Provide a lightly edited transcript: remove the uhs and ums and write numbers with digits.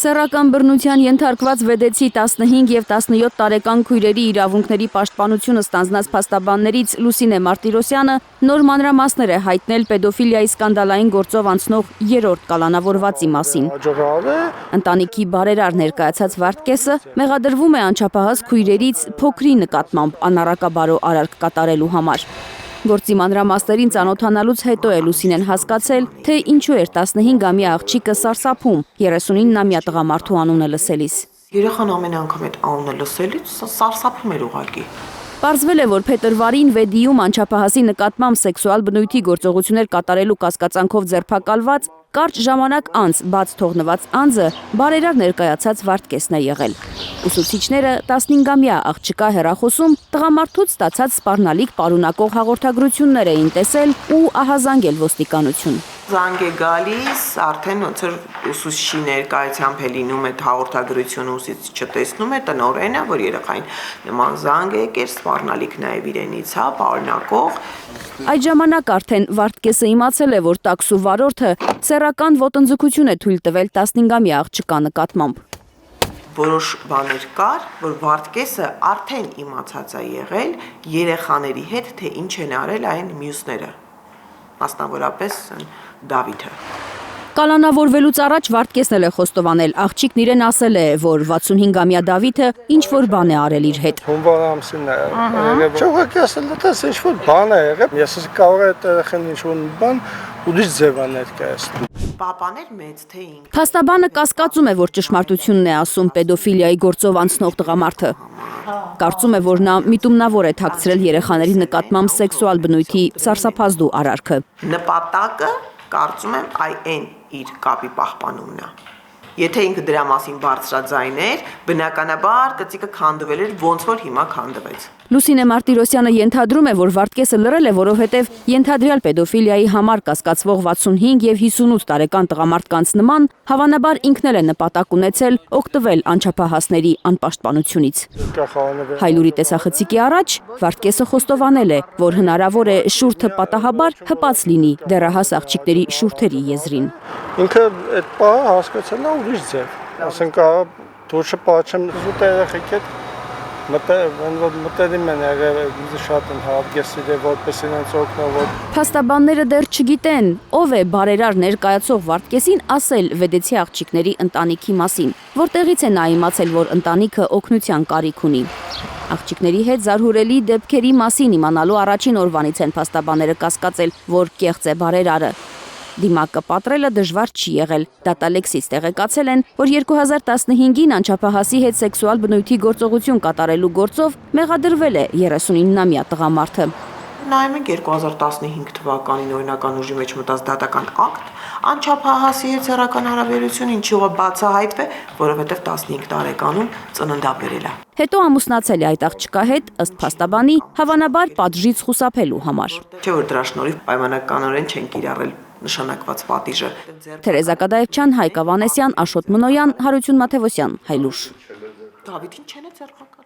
Սեռական բռնության ենթարկված վեդեցի 15 և 17 տարեկան քույրերի իրավունքների պաշտպանությունը ստանձնած փաստաբաններից Լուսինե Մարտիրոսյանը նոր մանրամասներ է հայտնել պեդոֆիլիայի սկանդալային գործով անցնող երրորդ կալանավորվածի մասին։ Ընտանիքի բարերար ներկայացած Վարդգեսը մեղադրվում է անչափահաս քույրերից փոքրի նկատմամբ անառակաբարո արարք կատարելու համար։ Գործի մանրամասներին ծանոթանալուց հետո է Լուսինեն հասկացել, թե ինչու էր 15-ամյա աղջիկը սարսափում 39-ամյա տղամարդու անունը լսելիս։ Երեխան ամեն անգամ այդ անունը լսելիս սարսափում էր ուղղակի։ Պարզվել է, որ փետրվարին Վեդիում անչափահասի նկատմամբ սեքսուալ բնույթի գործողություններ կատարելու կասկածանքով ձերբակալված կարճ ժամանակ անց բաց թողնված անձը բարերար ներկայացած Վարդգեսն է եղել։ Ուսուցիչները 15-ամյա աղջկա հեռախոսում տղամարդուց ստացած սպառնալիք պարունակող հաղորդագրություններ էին տեսել ու ահազանգել ոստիկանություն։ Զանգ է գալիս, արդեն ոնց որ ուսուցչի ներկայությամբ է լինում այդ հաղորդագրությունը ուսուցիչը տեսնում է տնօրենը, որ երեխային նման զանգ է եկել, սպառնալիք նաև իրենից, պարունակող։ Այդ ժամանակ արդեն Վարդգեսը իմացել է, որ տաքսու վարորդը սեռական ոտնձգություն է թույլ տվել 15-ամյա աղջկա նկատմամբ։ Որոշ բաներ կար, որ Վարդգեսը արդեն իմացած է եղել երեխաների հետ, թե ինչ են արել այն մյուսները, մասնավորապես Դավիթը։ Կալանավորվելուց առաջ Վարդգեսն էլ է խոստովանել, աղջիկն իրեն ասել է, որ 65-ամյա Դավիթը ինչ-որ բան է արել իր հետ։ Հունվար ամսին է եղել։ Չողակի ասել է, թե ինչ-որ բան է եղել։ Ես կարող եմ այդ երեխան ինչ-որ բան ուրիշ ձև է ներկայացնում։ Պապաներ մեծ թե ինք։ Փաստաբանը կասկածում է, որ ճշմարտությունն է ասում պեդոֆիլիայի գործով անցնող տղամարդը։ Կարծում է, որ նա միտումնավոր է թաքցրել երեխաների նկատմամբ սեքսուալ բնույթի սարսափազդու արարքը։ Նպատակը կարծում եմ այն իր կապի պահպանումն է։ Եթե ինքը դրա մասին բարձրաձայն էր, բնականաբար կծիկը քանդվել էր, ոնց որ հիմա քանդվեց։ Լուսինե Մարտիրոսյանը ենթադրում է, որ Վարդգեսը լռել է, որովհետև ենթադրյալ պեդոֆիլիայի համար կասկածվող 65 և 58 տարեկան տղամարդկանց նման հավանաբար ինքն էլ է նպատակ ունեցել օգտվել անչափահասների անպաշտպանությունից։ Հայլուրի տեսախցիկի առաջ Վարդգեսը խոստովանել է, որ հնարավոր է շուրթը պատահաբար հպած լինի դեռահաս աղջիկների շուրթերի եզրին։ Ինքը այդ պահը հասկացել է ուրիշ ձև։ Ասենք դուրսը պատճեմ զուտ երեխեք հետ մտերիմ են եղել շատ են Վարդգեսի դե որպես իրենց օգնավոր։ Փաստաբանները դեռ չգիտեն, ով է բարերար ներկայացող Վարդգեսին ասել վեդեցի աղջիկների ընտանիքի մասին, որտեղից է նա իմացել, որ ընտանիքը օգնության կարիք ունի։ Աղջիկների հետ զարհուրելի դեպքերի մասին իմանալու առաջին օրվանից են փաստաբանները կասկածել, որ կեղծ է բարերարը։ Դիմակը պատրելը դժվար չի եղել։ Դատալեքսից տեղեկացել են, որ 2015-ին անչափահասի հետ սեքսուալ բնույթի գործողություն կատարելու գործով մեղադրվել է 39-ամյա տղամարդը։ Նայում ենք 2015 թվականին օրինական ուժի մեջ մտած դատական ակտ, անչափահասի հետ սեռական հարաբերություն ինչի ուղղ բացահայտվե, որովհետև 15 տարեկանում ծննդաբերել է։ Հետո ամուսնացել է այդ աղջկա հետ, ըստ փաստաբանի, հավանաբար պատժից խուսափելու համար։ Չէ՞ որ դրա շնորհիվ պայմանականորեն չեն կիրառել նշանակված պատիժը։ Թերեզա Կադաևչյան, Հայկ Ավանեսյան, Աշոտ Մնոյան, Հարություն Մաթևոսյան, Հայլուր։ Դավիթին չեն է ձեռնարկել։